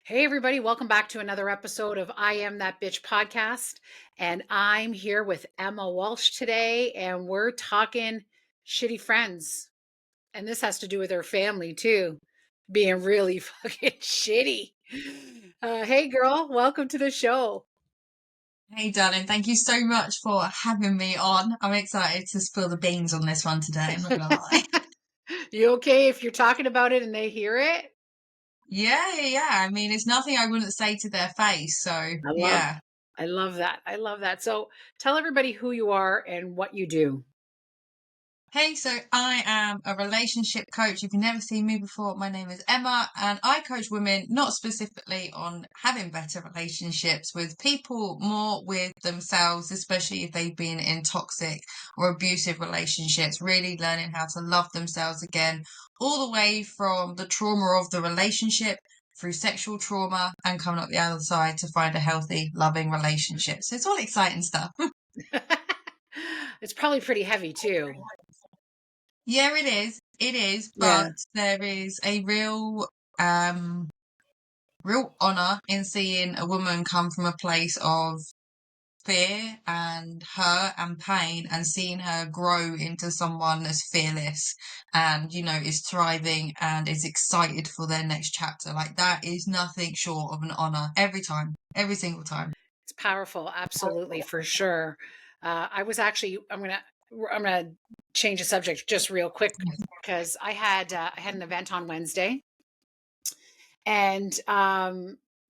Hey, everybody, welcome back to another episode of I Am That Bitch podcast. And I'm here with Emma Walsh today, and we're talking shitty friends. And this has to do with her family, too, being really fucking shitty. Hey, girl, welcome to the show. Hey, darling, thank you so much for having me on. I'm excited to spill the beans on this one today. I'm not gonna lie. You okay if you're talking about it and they hear it? Yeah. I mean, it's nothing I wouldn't say to their face. So, I love yeah. I love that. I love that. So tell everybody who you are and what you do. Hey, so I am a relationship coach. If you've never seen me before, my name is Emma, and I coach women not specifically on having better relationships with people, more with themselves, especially if they've been in toxic or abusive relationships, really learning how to love themselves again, all the way from the trauma of the relationship through sexual trauma and coming up the other side to find a healthy, loving relationship. So it's all exciting stuff. It's probably pretty heavy, too. Yeah, it is. It is, Yeah. but there is a um, real honor in seeing a woman come from a place of fear and hurt and pain and seeing her grow into someone that's fearless and, is thriving and is excited for their next chapter. Like that is nothing short of an honor every time, every single time. It's powerful, absolutely, for sure. I was actually I'm gonna change the subject just real quick because I had an event on Wednesday, and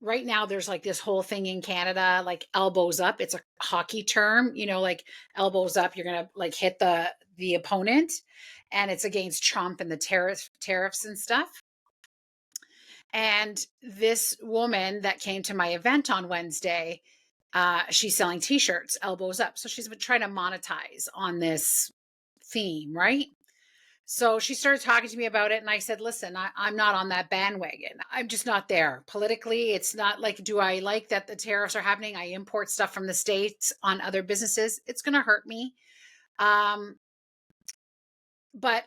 right now there's like this whole thing in Canada, like elbows up. It's a hockey term, like elbows up. You're gonna like hit the opponent, and it's against Trump and the tariffs and stuff. And this woman that came to my event on Wednesday, she's selling t-shirts, elbows up. So she's been trying to monetize on this theme, right? So she started talking to me about it. And I said, listen, I'm not on that bandwagon. I'm just not there. Politically, it's not like, do I like that the tariffs are happening? I import stuff from the States on other businesses. It's going to hurt me. Um, but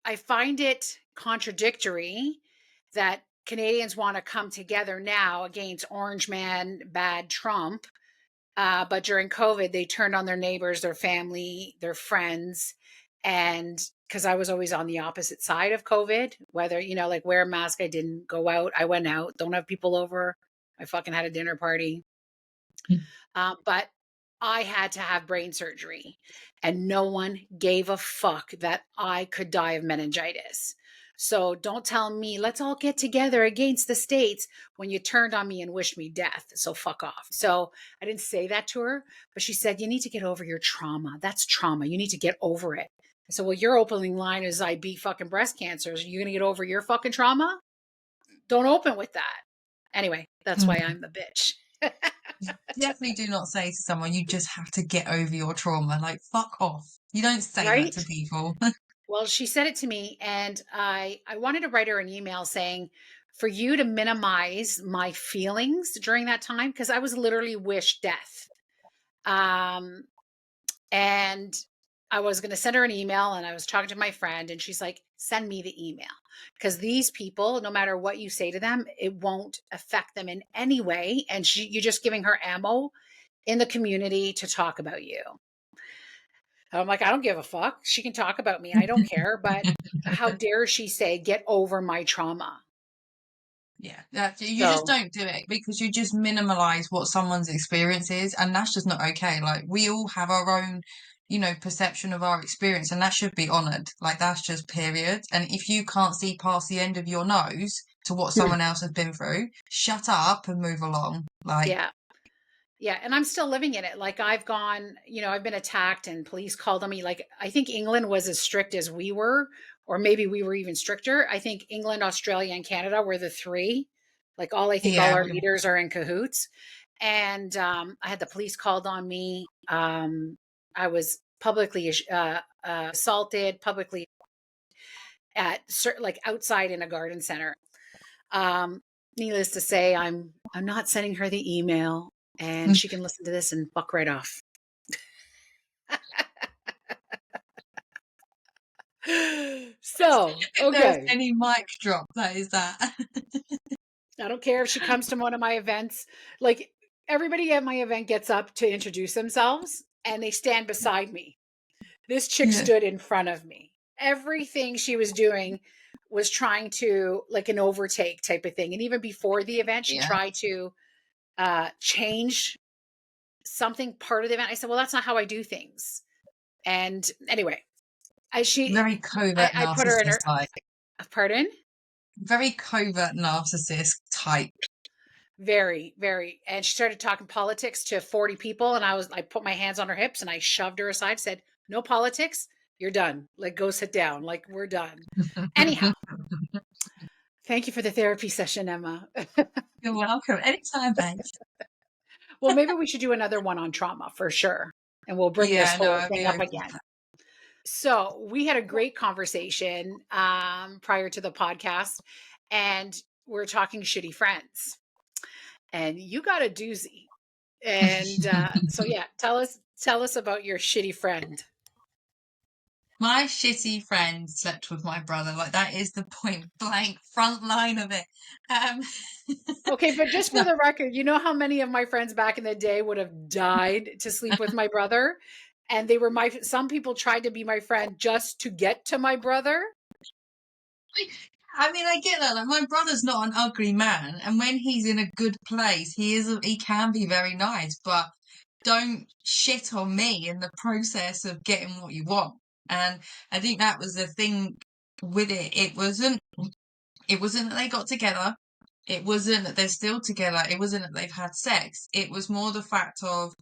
I find it contradictory that Canadians want to come together now against Orange Man, bad Trump. But during COVID, they turned on their neighbors, their family, their friends. And because I was always on the opposite side of COVID, whether, like wear a mask, I didn't go out. I went out, don't have people over. I fucking had a dinner party. But I had to have brain surgery, and no one gave a fuck that I could die of meningitis. So don't tell me, let's all get together against the states when you turned on me and wished me death. So fuck off. So I didn't say that to her, but she said, you need to get over your trauma. That's trauma. You need to get over it. I said, well, your opening line is I beat fucking breast cancer. Are you going to get over your fucking trauma? Don't open with that. Anyway, that's why I'm the bitch. Definitely do not say to someone, you just have to get over your trauma. Like, fuck off. You don't say that Right? to people. Well, she said it to me, and I wanted to write her an email saying, for you to minimize my feelings during that time, because I was literally wished death. Um, and I was going to send her an email, and I was talking to my friend, and she's like, send me the email. Because these people, no matter what you say to them, it won't affect them in any way. And you're just giving her ammo in the community to talk about you. I'm like, I don't give a fuck. She can talk about me. I don't care. But how dare she say, get over my trauma? Yeah, you just So, don't do it because you just minimize what someone's experience is, and that's just not okay. Like we all have our own, perception of our experience, and that should be honored. Like that's just period. And if you can't see past the end of your nose to what someone else has been through, shut up and move along. Like, yeah. Yeah. And I'm still living in it. Like, I've been attacked and police called on me. Like, I think England was as strict as we were, or maybe we were even stricter. I think England, Australia, and Canada were the three. Like, I think all yeah, our leaders are in cahoots. And I had the police called on me. I was publicly assaulted, publicly like outside in a garden center. Um, Needless to say, I'm not sending her the email, and she can listen to this and fuck right off. So, if there's okay. any mic drop, that is that. I don't care if she comes to one of my events. Like, everybody at my event gets up to introduce themselves and they stand beside me. This chick Yeah. stood in front of me. Everything she was doing was trying to, like, an overtake type of thing. And even before the event, she Yeah. tried to change something part of the event. I said, well, that's not how I do things. And anyway, I she Very covert I put her in narcissist her type. pardon? Very covert narcissist type. Very, very. And she started talking politics to 40 people. And I put my hands on her hips and I shoved her aside, said, no politics. You're done. Like, go sit down. Like, we're done. Anyhow, thank you for the therapy session, Emma. You're welcome. Anytime, babes. Well, maybe we should do another one on trauma for sure. And we'll bring this Yeah, no, whole I'd thing be up open. again. So we had a great conversation prior to the podcast, and we're talking shitty friends. And you got a doozy. And so yeah, tell us about your shitty friend. My shitty friend slept with my brother. Like that is the point blank front line of it. Um, Okay, but just for no, the record, you know how many of my friends back in the day would have died to sleep with my brother? And they were some people tried to be my friend just to get to my brother. I mean, I get that. Like, my brother's not an ugly man, and when he's in a good place, he can be very nice. But don't shit on me in the process of getting what you want. And I think that was the thing with it. It wasn't that they got together. It wasn't that they're still together. It wasn't that they've had sex. It was more the fact of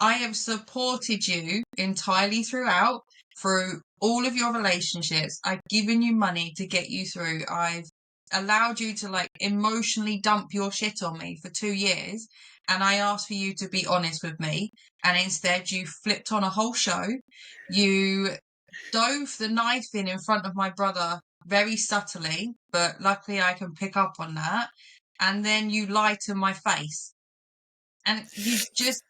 I have supported you entirely through all of your relationships. I've given you money to get you through. I've allowed you to like emotionally dump your shit on me for 2 years. And I asked for you to be honest with me. And instead you flipped on a whole show. You dove the knife in front of my brother very subtly, but luckily I can pick up on that. And then you lie to my face. And it's just,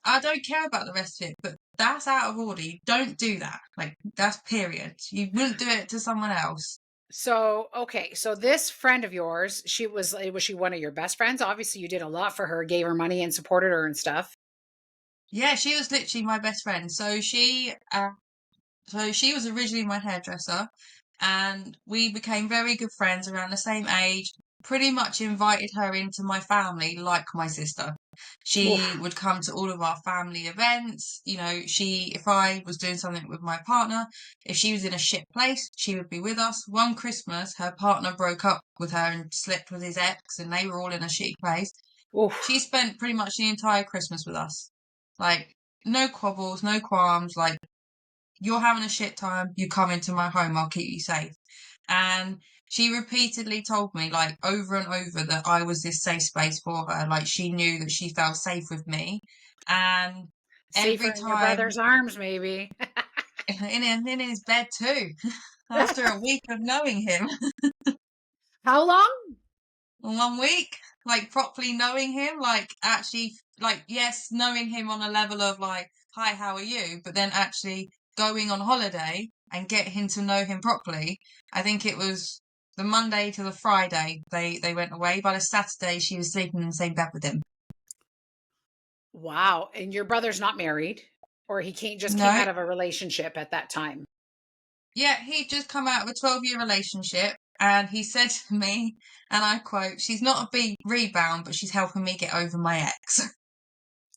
I don't care about the rest of it, but that's out of order. You don't do that. Like, that's period. You wouldn't do it to someone else. So, okay, so this friend of yours, was she one of your best friends? Obviously, you did a lot for her, gave her money and supported her and stuff. Yeah, she was literally my best friend. So she was originally my hairdresser, and we became very good friends around the same age. Pretty much invited her into my family like my sister. She Oof. would come to all of our family events. If I was doing something with my partner, if she was in a shit place, she would be with us. One Christmas, her partner broke up with her and slept with his ex, and they were all in a shitty place. She Oof. spent pretty much the entire Christmas with us. Like, no quabbles, no qualms. Like, you're having a shit time, you come into my home, I'll keep you safe. And she repeatedly told me, like, over and over, that I was this safe space for her. Like, she knew that she felt safe with me. And Safer every in your time, brother's arms, maybe. in his bed too, after a week of knowing him, How long? 1 week, like, properly knowing him, like, actually, like, yes, knowing him on a level of, like, hi, how are you? But then actually going on holiday and getting to know him properly. I think it was the Monday to the Friday they went away. By the Saturday, she was sleeping in the same bed with him. Wow. And your brother's not married, or just came No, out of a relationship at that time. yeah, he'd just come out of a 12-year relationship. And he said to me, and I quote, she's not a big rebound, but she's helping me get over my ex.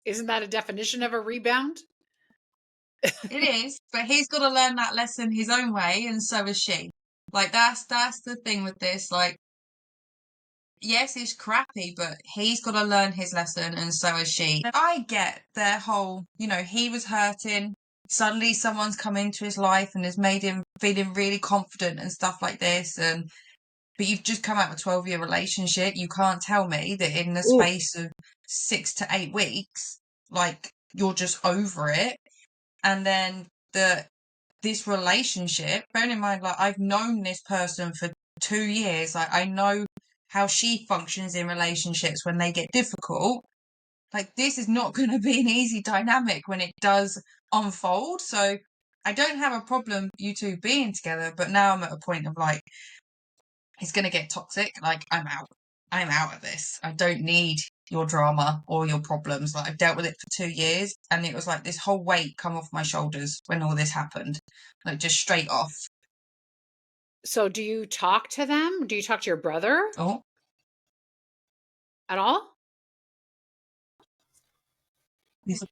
Isn't that a definition of a rebound? It is, but he's got to learn that lesson his own way, and so has she. Like, that's the thing with this. Like, yes, it's crappy, but he's got to learn his lesson, and so has she. I get their whole, he was hurting. Suddenly, someone's come into his life and has made him feeling really confident and stuff like this. But you've just come out of a 12-year relationship. You can't tell me that in the Ooh. space of 6 to 8 weeks, like, you're just over it. And then this relationship, bearing in mind, like, I've known this person for 2 years, like, I know how she functions in relationships when they get difficult. Like, this is not going to be an easy dynamic when it does unfold. So I don't have a problem you two being together, but now I'm at a point of, like, it's going to get toxic. Like, I'm out. I'm out of this. I don't need your drama or your problems. Like, I've dealt with it for 2 years, and it was like this whole weight come off my shoulders when all this happened, like just straight off. So do you talk to them? Do you talk to your brother Oh, at all? this-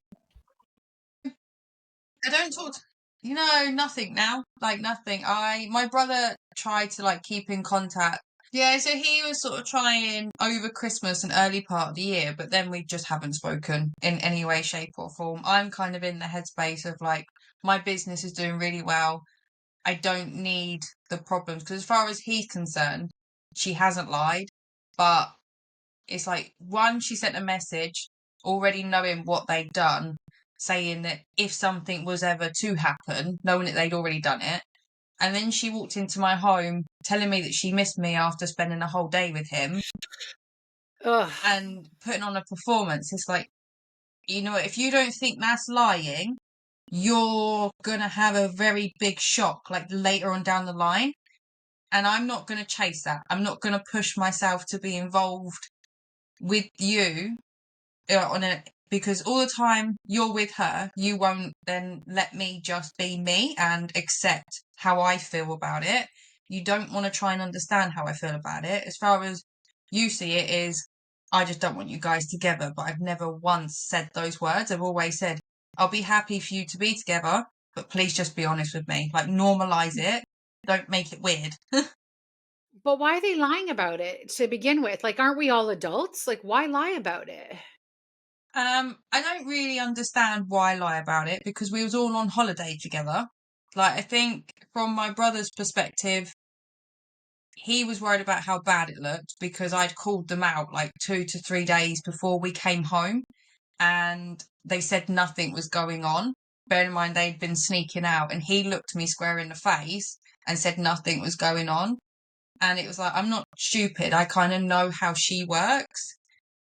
I don't talk. Nothing now. Like nothing. My brother tried to like keep in contact. Yeah, so he was sort of trying over Christmas and early part of the year, but then we just haven't spoken in any way, shape, or form. I'm kind of in the headspace of like my business is doing really well. I don't need the problems because as far as he's concerned, she hasn't lied. But it's like one, she sent a message already knowing what they'd done, saying that if something was ever to happen, knowing that they'd already done it. And then she walked into my home telling me that she missed me after spending a whole day with him Ugh. and putting on a performance. It's like, if you don't think that's lying, you're gonna have a very big shock like later on down the line. And I'm not gonna chase that. I'm not gonna push myself to be involved with you on it because all the time you're with her, you won't then let me just be me and accept how I feel about it. You don't want to try and understand how I feel about it. As far as you see it is, I just don't want you guys together. But I've never once said those words. I've always said, I'll be happy for you to be together, but please just be honest with me. Like normalize it. Don't make it weird. But why are they lying about it to begin with? Like, aren't we all adults? Like, why lie about it? I don't really understand why lie about it because we was all on holiday together. Like, I think from my brother's perspective, he was worried about how bad it looked because I'd called them out like 2 to 3 days before we came home and they said nothing was going on. Bear in mind, they'd been sneaking out and he looked me square in the face and said nothing was going on. And it was like, I'm not stupid. I kind of know how she works.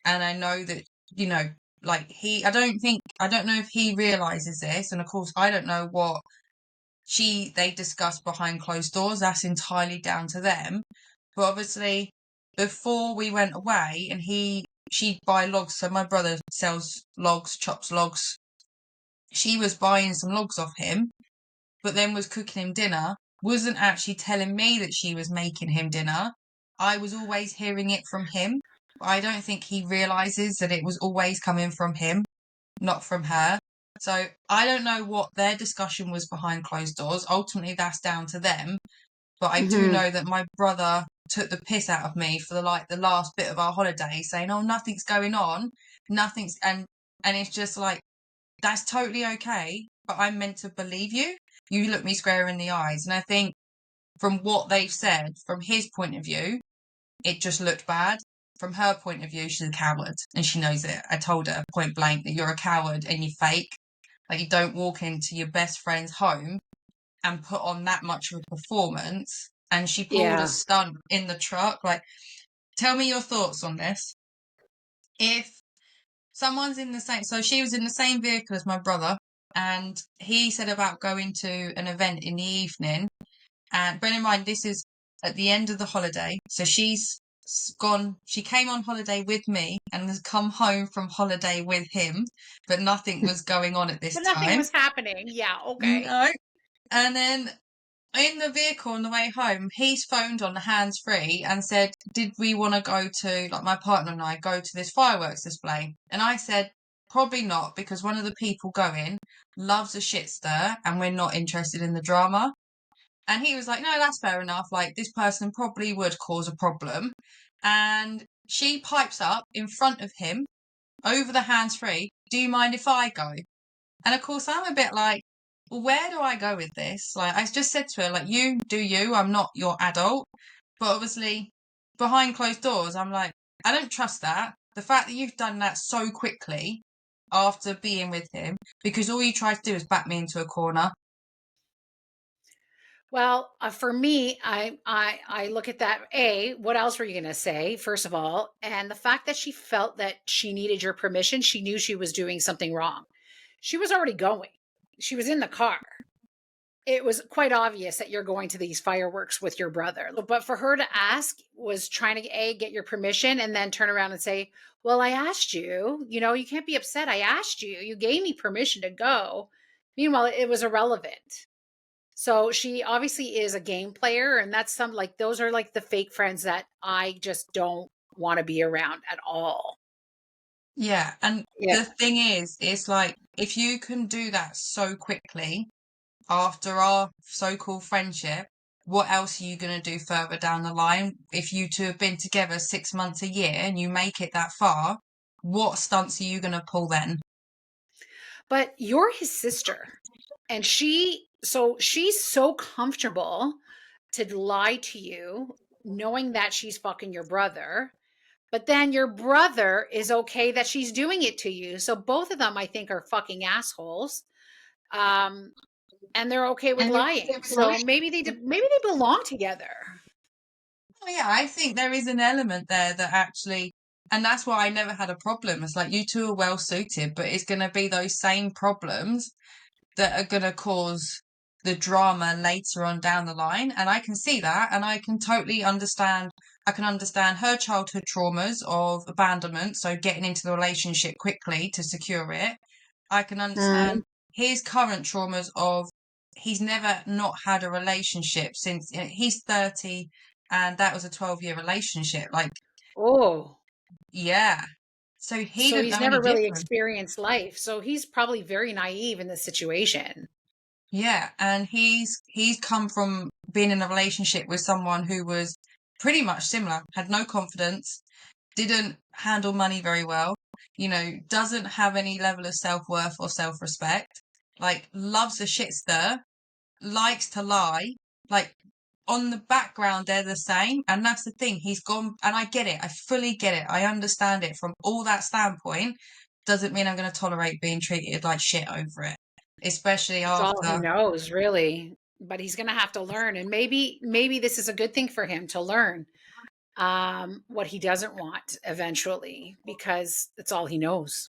And I know that, you know, like I don't know if he realizes this. And of course, I don't know what they discuss behind closed doors. That's entirely down to them. But obviously, before we went away and she'd buy logs. So my brother sells logs, chops logs. She was buying some logs off him, but then was cooking him dinner, wasn't actually telling me that she was making him dinner. I was always hearing it from him. But I don't think he realizes that it was always coming from him, not from her. So I don't know what their discussion was behind closed doors. Ultimately, that's down to them. But I do Mhm. know that my brother took the piss out of me for the last bit of our holiday, saying, "Oh, nothing's going on, nothing's," and it's just like that's totally okay, but I'm meant to believe you. You look me square in the eyes. And I think from what they've said, from his point of view, it just looked bad. From her point of view, she's a coward and she knows it. I told her point blank that you're a coward and you fake. Like you don't walk into your best friend's home and put on that much of a performance. And she pulled a Yeah. stunt in the truck. Like, tell me your thoughts on this. If someone's in the same, so she was in the same vehicle as my brother, and he said about going to an event in the evening. And bear in mind, this is at the end of the holiday, so she came on holiday with me and has come home from holiday with him, but nothing was going on at this But nothing time. was happening. Yeah, okay. No. And then in the vehicle on the way home, he's phoned on the hands free and said, did we want to go to, like my partner and I, go to this fireworks display? And I said, probably not, because one of the people going loves a shit stir and we're not interested in the drama. And he was like, no, that's fair enough. Like, this person probably would cause a problem. And she pipes up in front of him over the hands free, do you mind if I go? And of course, I'm a bit like, well, where do I go with this? Like, I just said to her, like, you do you, I'm not your adult. But obviously, behind closed doors, I'm like, I don't trust that. The fact that you've done that so quickly after being with him, because all you try to do is back me into a corner. Well, for me, I look at that. A, what else were you going to say? First of all, and the fact that she felt that she needed your permission, she knew she was doing something wrong. She was already going. She was in the car. it was quite obvious that you're going to these fireworks with your brother. But for her to ask was trying to get your permission and then turn around and say, "Well, I asked you, you can't be upset. I asked you. You gave me permission to go." Meanwhile, it was irrelevant. So she obviously is a game player, and that's those are like the fake friends that I just don't want to be around at all. Yeah, and Yeah. the thing is, it's like if you can do that so quickly after our so-called friendship, what else are you going to do further down the line? If you two have been together 6 months, a year, and you make it that far, what stunts are you going to pull then? But you're his sister. And she's so comfortable to lie to you, knowing that she's fucking your brother. But then your brother is okay that she's doing it to you. So both of them, I think, are fucking assholes. Um, and they're okay with And you're lying. So maybe they belong together. Oh, yeah, I think there is an element there that actually, and that's why I never had a problem. It's like you two are well suited, but it's going to be those same problems that are going to cause the drama later on down the line. And I can see that, and I can totally understand. I can understand her childhood traumas of abandonment, so getting into the relationship quickly to secure it. I can Mm. understand his current traumas of he's never not had a relationship since he's 30 and that was a 12-year relationship. Like, Oh, yeah. So he so didn't he's know any never really different. experienced life. So he's probably very naive in this situation. Yeah, and he's come from being in a relationship with someone who was pretty much similar, had no confidence, didn't handle money very well, doesn't have any level of self-worth or self-respect, like loves a shit stir, likes to lie, like on the background they're the same, and that's the thing. He's gone, and I get it. I fully get it. I understand it from all that standpoint. Doesn't mean I'm going to tolerate being treated like shit over it, especially It's all he after. knows, really. But he's gonna have to learn, and maybe this is a good thing for him to learn what he doesn't want eventually, because it's all he knows.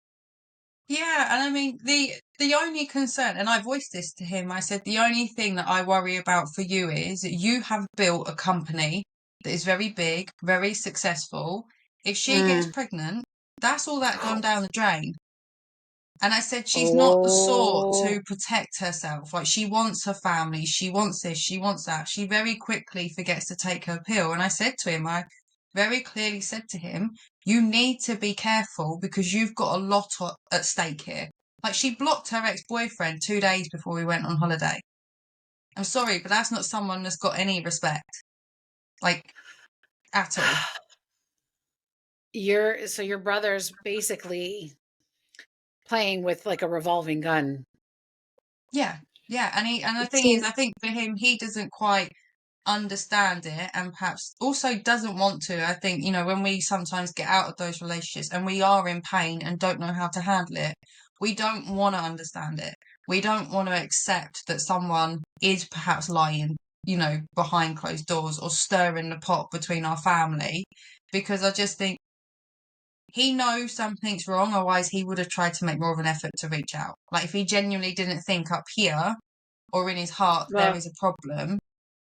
Yeah, and I mean the only concern, and I voiced this to him. I said the only thing that I worry about for you is that you have built a company that is very big, very successful. If she gets Mm. pregnant, that's all that gone down the drain. And I said she's not the sort Oh, to protect herself. Like she wants her family, she wants this, she wants that. She very quickly forgets to take her pill. And I said to him, I very clearly said to him, you need to be careful because you've got a lot at stake here. Like she blocked her ex-boyfriend 2 days before we went on holiday. I'm sorry, but that's not someone that's got any respect, like at all. your brother's basically playing with like a revolving gun. Yeah, yeah. And the It thing is, seems. I think for him, he doesn't quite understand it and perhaps also doesn't want to. I think, when we sometimes get out of those relationships and we are in pain and don't know how to handle it, we don't want to understand it. We don't want to accept that someone is perhaps lying, behind closed doors or stirring the pot between our family, because I just think he knows something's wrong, otherwise he would have tried to make more of an effort to reach out. Like if he genuinely didn't think up here or in his heart there Well, is a problem,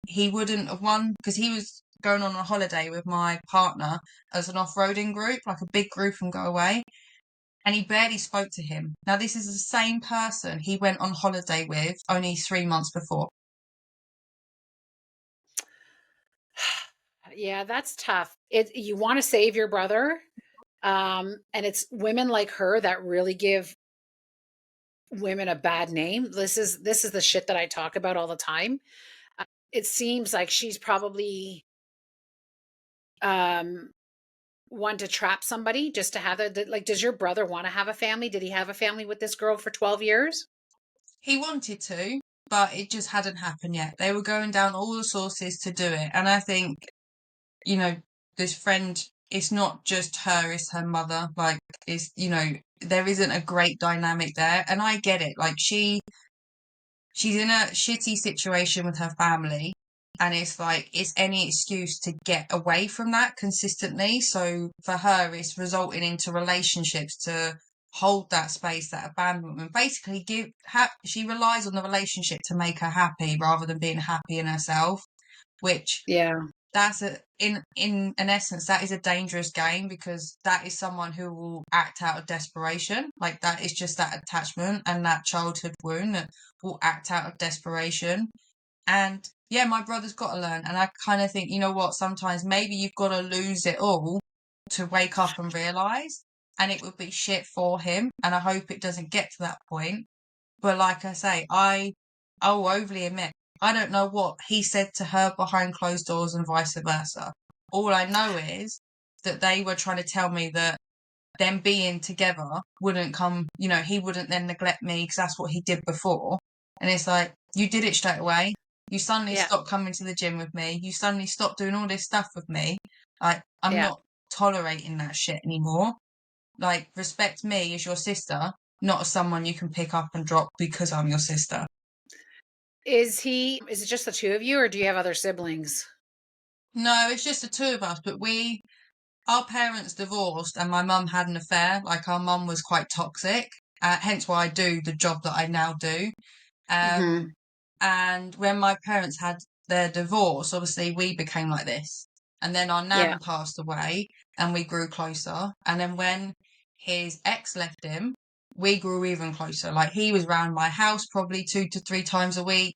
he wouldn't have won because he was going on a holiday with my partner as an off-roading group, like a big group and go away. And he barely spoke to him. Now, this is the same person he went on holiday with only 3 months before. yeah, that's tough. You want to save your brother, and it's women like her that really give women a bad name. This is the shit that I talk about all the time. It seems like she's probably um one to trap somebody just to have like, does your brother want to have a family? Did he have a family with this girl for 12 years? He wanted to, but it just hadn't happened yet. They were going down all the sources to do it. And I think, you know, this friend, it's not just her, it's her mother. Like, there isn't a great dynamic there. And I get it. Like, she's in a shitty situation with her family, and it's like it's any excuse to get away from that consistently. So for her it's resulting into relationships to hold that space, that abandonment, basically she relies on the relationship to make her happy rather than being happy in herself, which Yeah. that's in an essence that is a dangerous game, because that is someone who will act out of desperation. Like, that is just that attachment and that childhood wound that will act out of desperation. And yeah, my brother's got to learn. And I kind of think, you know what, sometimes maybe you've got to lose it all to wake up and realize, and it would be shit for him. And I hope it doesn't get to that point. But like I say, I'll overly admit, I don't know what he said to her behind closed doors and vice versa. All I know is that they were trying to tell me that them being together wouldn't come, he wouldn't then neglect me because that's what he did before. And it's like, you did it straight away. You suddenly Yeah. stopped coming to the gym with me. You suddenly stopped doing all this stuff with me. Like, I'm Yeah. not tolerating that shit anymore. Like, respect me as your sister, not as someone you can pick up and drop because I'm your sister. Is it just the two of you, or do you have other siblings? No, it's just the two of us, but our parents divorced and my mum had an affair. Like, our mum was quite toxic, hence why I do the job that I now do. Um, Mhm. and when my parents had their divorce, obviously we became like this. And then our Yeah. nan passed away and we grew closer. And then when his ex left him, we grew even closer. Like, he was around my house probably 2 to 3 times a week.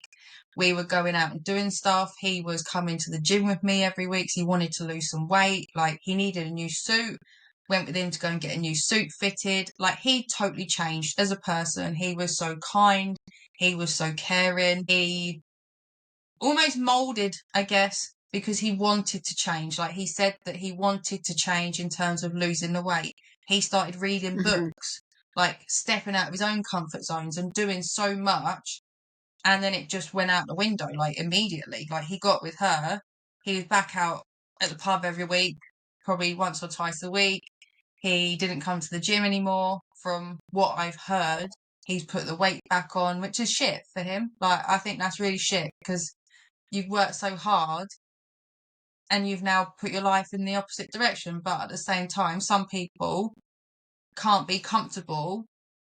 We were going out and doing stuff. He was coming to the gym with me every week. So he wanted to lose some weight. Like, he needed a new suit. Went with him to go and get a new suit fitted. Like, he totally changed as a person. He was so kind. He was so caring. He almost molded, I guess, because he wanted to change. Like, he said that he wanted to change in terms of losing the weight. He started reading Mhm. books, like stepping out of his own comfort zones and doing so much. And then it just went out the window, like, immediately. Like, he got with her. He was back out at the pub every week, probably once or twice a week. He didn't come to the gym anymore. From what I've heard, he's put the weight back on, which is shit for him. Like, I think that's really shit because you've worked so hard and you've now put your life in the opposite direction. But at the same time, some people can't be comfortable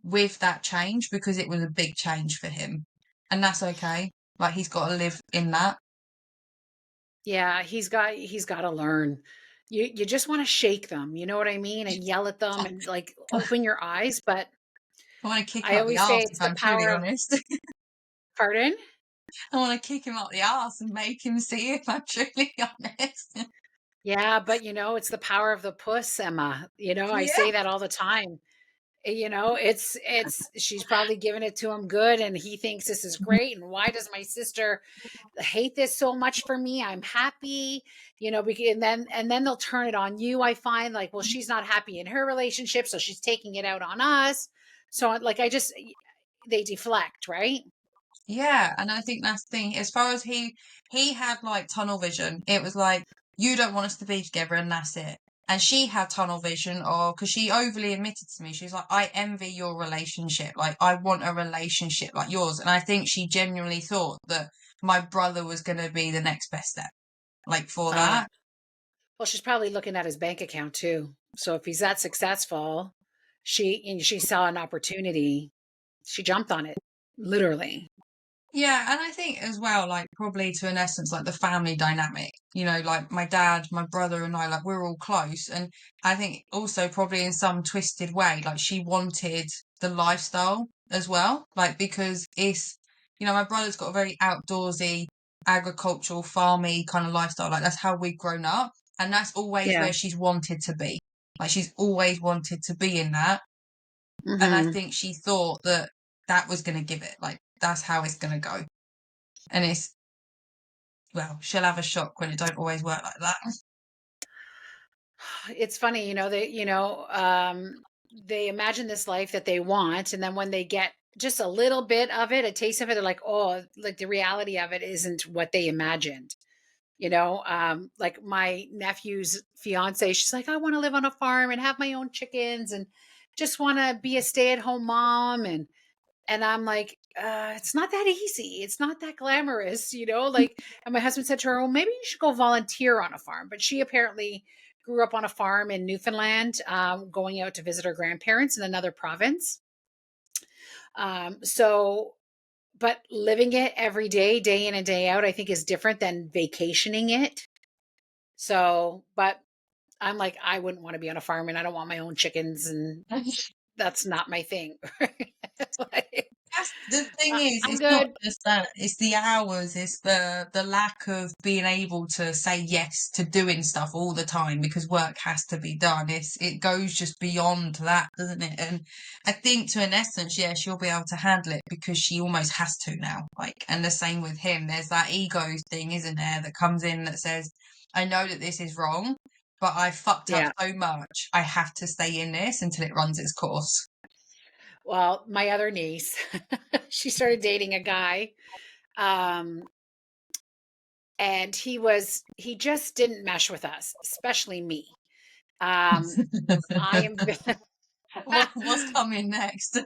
with that change because it was a big change for him. And that's okay. Like, he's got to live in that. Yeah, he's got to learn. You just want to shake them, you know what I mean, and yell at them and like I open your eyes, but want to kick him I up the always say arse it's if the I'm truly power of honest. pardon? I want to kick him up the arse and make him see if I'm truly honest. Yeah, but it's the power of the puss, Emma. I Yeah. say that all the time. It's she's probably giving it to him good and he thinks this is great. And why does my sister hate this so much for me? I'm happy, and then they'll turn it on you. I find like, well, she's not happy in her relationship, so she's taking it out on us. So like they deflect, right? Yeah, and I think that's the thing. As far as he had like tunnel vision. It was like, you don't want us to be together, and that's it. And she had tunnel vision, or because she overly admitted to me, she's like, I envy your relationship. Like, I want a relationship like yours. And I think she genuinely thought that my brother was going to be the next best step, like, for Uh that. well, she's probably looking at his bank account too. So if he's that successful, she saw an opportunity. She jumped on it, literally. Yeah, and I think as well, like, probably to an essence, like the family dynamic, like my dad, my brother, and I, like, we're all close. And I think also probably in some twisted way, like, she wanted the lifestyle as well, like, because my brother's got a very outdoorsy, agricultural, farmy kind of lifestyle. Like, that's how we've grown up. And that's always Yeah. where she's wanted to be. Like, she's always wanted to be in that. And I Mhm. think she thought that that was going to give it, like, that's how it's going to go. And well, she'll have a shock when it don't always work like that. It's funny, they imagine this life that they want, and then when they get just a little bit of it, a taste of it, they're like, "Oh, like the reality of it isn't what they imagined." Like my nephew's fiance, she's like, "I want to live on a farm and have my own chickens and just want to be a stay-at-home mom." And I'm like, it's not that easy. It's not that glamorous, like, and my husband said to her, well, maybe you should go volunteer on a farm. But she apparently grew up on a farm in Newfoundland, going out to visit our grandparents in another province. So, but living it every day, day in and day out, I think is different than vacationing it. So, but I'm like, I wouldn't want to be on a farm and I don't want my own chickens and that's not my thing. Like, That's the thing is, I'm it's not good. just that, it's the hours, it's the lack of being able to say yes to doing stuff all the time because work has to be done. It goes just beyond that, doesn't it? And I think to an essence, yeah, she'll be able to handle it because she almost has to now. Like, and the same with him. There's that ego thing, isn't there, that comes in that says, I know that this is wrong, but I fucked up Yeah. so much, I have to stay in this until it runs its course. Well, my other niece, she started dating a guy. Um, and he just didn't mesh with us, especially me. Um, I am What's coming next?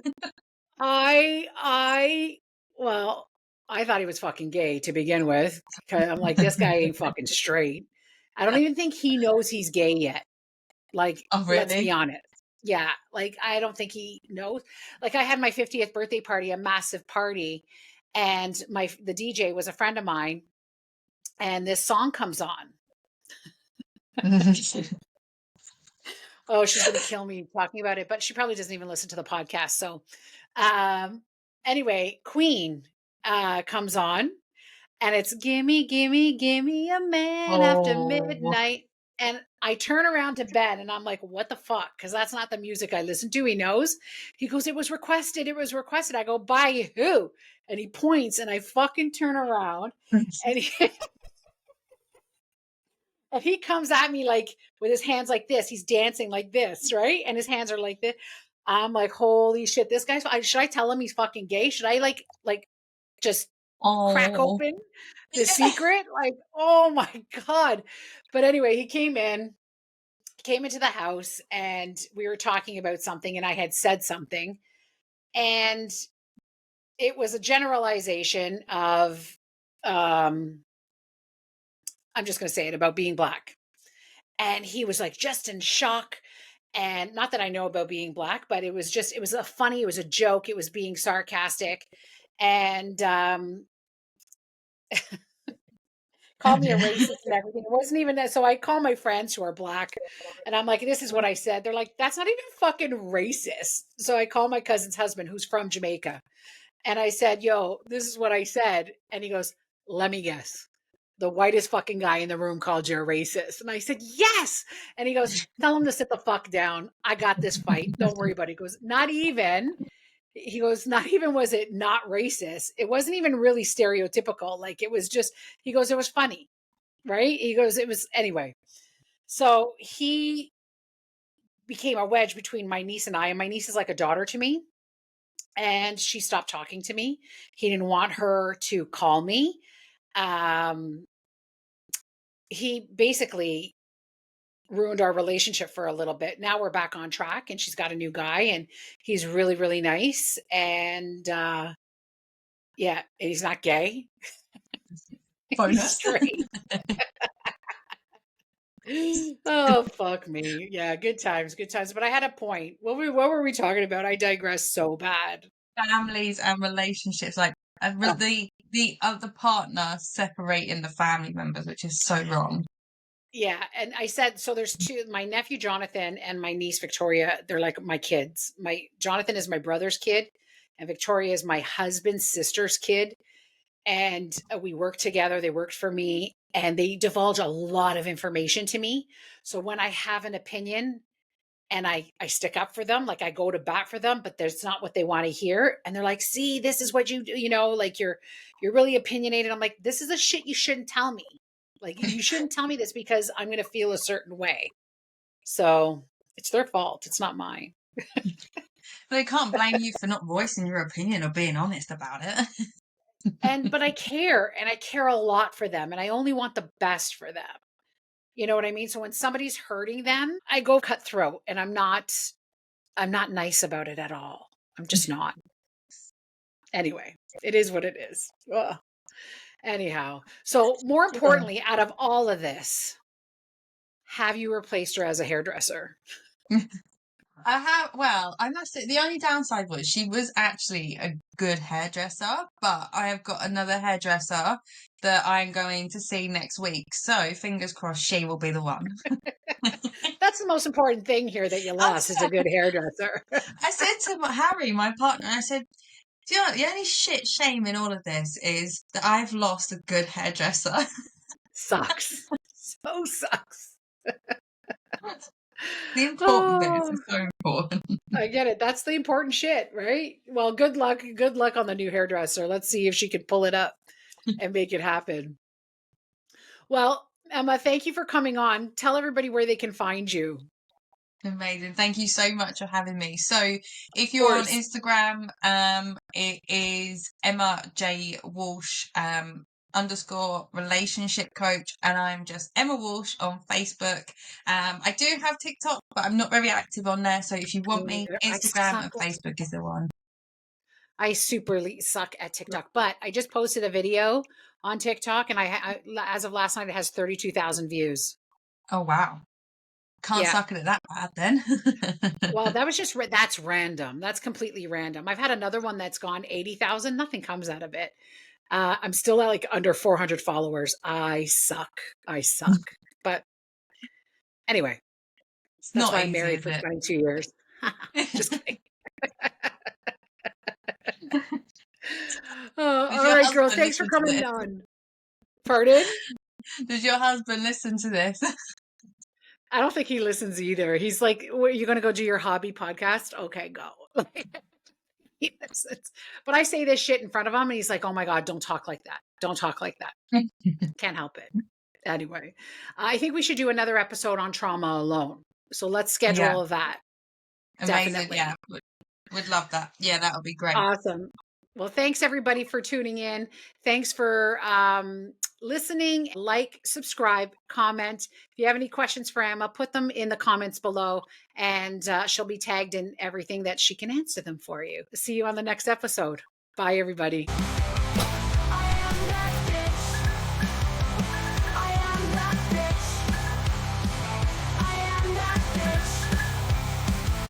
I well, I thought he was fucking gay to begin with. 'Cause I'm like, this guy ain't fucking straight. I don't even think he knows he's gay yet. Like, Oh, let's be really? honest. Yeah, like I don't think he knows. Like I had my 50th birthday party, a massive party, and my the DJ was a friend of mine, and this song comes on. Oh, she's gonna kill me talking about it, but she probably doesn't even listen to the podcast. So, um, anyway, Queen comes on, and it's "Gimme, gimme, gimme a man after Oh, midnight." And I turn around to Ben, and I'm like, "What the fuck?" Because that's not the music I listen to. He knows. He goes, "It was requested. It was requested." I go, "By who?" And he points, and I fucking turn around, and he, and he comes at me like with his hands like this. He's dancing like this, right? And his hands are like this. I'm like, holy shit, this guy's. Should I tell him he's fucking gay? Should I like just crack oh, open the secret? Like, oh my god! But anyway, he came into the house, and we were talking about something, and I had said something, and it was a generalization of, um, I'm just going to say it about being black. And he was like just in shock, and not that I know about being black, but it was a funny, it was a joke, it was being sarcastic, and called me a racist and everything. It wasn't even that. So I call my friends who are black, and I'm like, this is what I said. They're like, that's not even fucking racist. So I call my cousin's husband who's from Jamaica, and I said, yo, this is what I said. And he goes, let me guess. The whitest fucking guy in the room called you a racist. And I said, yes. And he goes, tell him to sit the fuck down. I got this fight. Don't worry about it. He goes, not even. He goes, not even was it not racist. It wasn't even really stereotypical. Like it was just, he goes, it was funny. Right. He goes, it was anyway. So he became a wedge between my niece and I. And my niece is like a daughter to me, and she stopped talking to me. He didn't want her to call me. Um, he basically ruined our relationship for a little bit. Now we're back on track, and she's got a new guy, and he's really, really nice. And yeah, and he's not gay. He's bonus. straight. Oh fuck me. Yeah, good times, good times. But I had a point. What were we talking about? I digress so bad. Families and relationships, like Oh, the other partner separating the family members, which is so wrong. yeah, and I said so. There's two. My nephew Jonathan and my niece Victoria. They're like my kids. My Jonathan is my brother's kid, and Victoria is my husband's sister's kid. And we worked together. They worked for me, and they divulge a lot of information to me. So when I have an opinion and I stick up for them, like I go to bat for them, but there's not what they want to hear, and they're like, "See, this is what you do, like you're really opinionated." I'm like, "This is the shit you shouldn't tell me. Like you shouldn't tell me this because I'm going to feel a certain way." So it's their fault. It's not mine. But they can't blame you for not voicing your opinion or being honest about it. But I care, and I care a lot for them, and I only want the best for them. You know what I mean? So when somebody's hurting them, I go cutthroat, and I'm not nice about it at all. I'm just not. Anyway, it is what it is. Ugh. Anyhow, so more Sure. importantly, out of all of this, Have you replaced her as a hairdresser? I must say, the only downside was she was actually a good hairdresser, but I have got another hairdresser that I'm going to see next week. So fingers crossed she will be the one. That's the most important thing here that you I lost is a good hairdresser. said to Harry, my partner, I said, do you know what, the only shame in all of this is that I've lost a good hairdresser. Sucks. So sucks. The important bits Oh, are so important. I get it. That's the important shit, right? Well, good luck. Good luck on the new hairdresser. Let's see if she can pull it up and make it happen. Well, Emma, thank you for coming on. Tell everybody where they can find you. Amazing. Thank you so much for having me. So if Of you're on course. Instagram, it is Emma J Walsh, underscore relationship coach, and I'm just Emma Walsh on Facebook. I do have TikTok, but I'm not very active on there. So if you want Me me, neither. I Instagram suck. and Facebook is the one. I superly suck at TikTok, but I just posted a video on TikTok, and as of last night, it has 32,000 views. Oh wow. Can't Yeah. suck at it that bad then. Well, that was just that's random. That's completely random. I've had another one that's gone 80,000. Nothing comes out of it. I'm still at like under 400 followers. I suck. I suck. But anyway, It's that's not why I'm easy, married is for it? 22 years. Just kidding. Does All your right, girl. husband Thanks for listen to coming this? on. Pardon? Does your husband listen to this? I don't think he listens either. He's like, "What, you going to go do your hobby podcast? Okay, go." He listens. But I say this shit in front of him, and he's like, "Oh my God, don't talk like that. Don't talk like that." Can't help it. Anyway, I think we should do another episode on trauma alone. So let's Yeah, schedule that. amazing. Yeah, Definitely. would love that. Yeah, that would be great. Awesome. Well, thanks everybody for tuning in. Thanks for listening. Like, subscribe, comment. If you have any questions for Emma, put them in the comments below, and she'll be tagged in everything that she can answer them for you. See you on the next episode. Bye, everybody.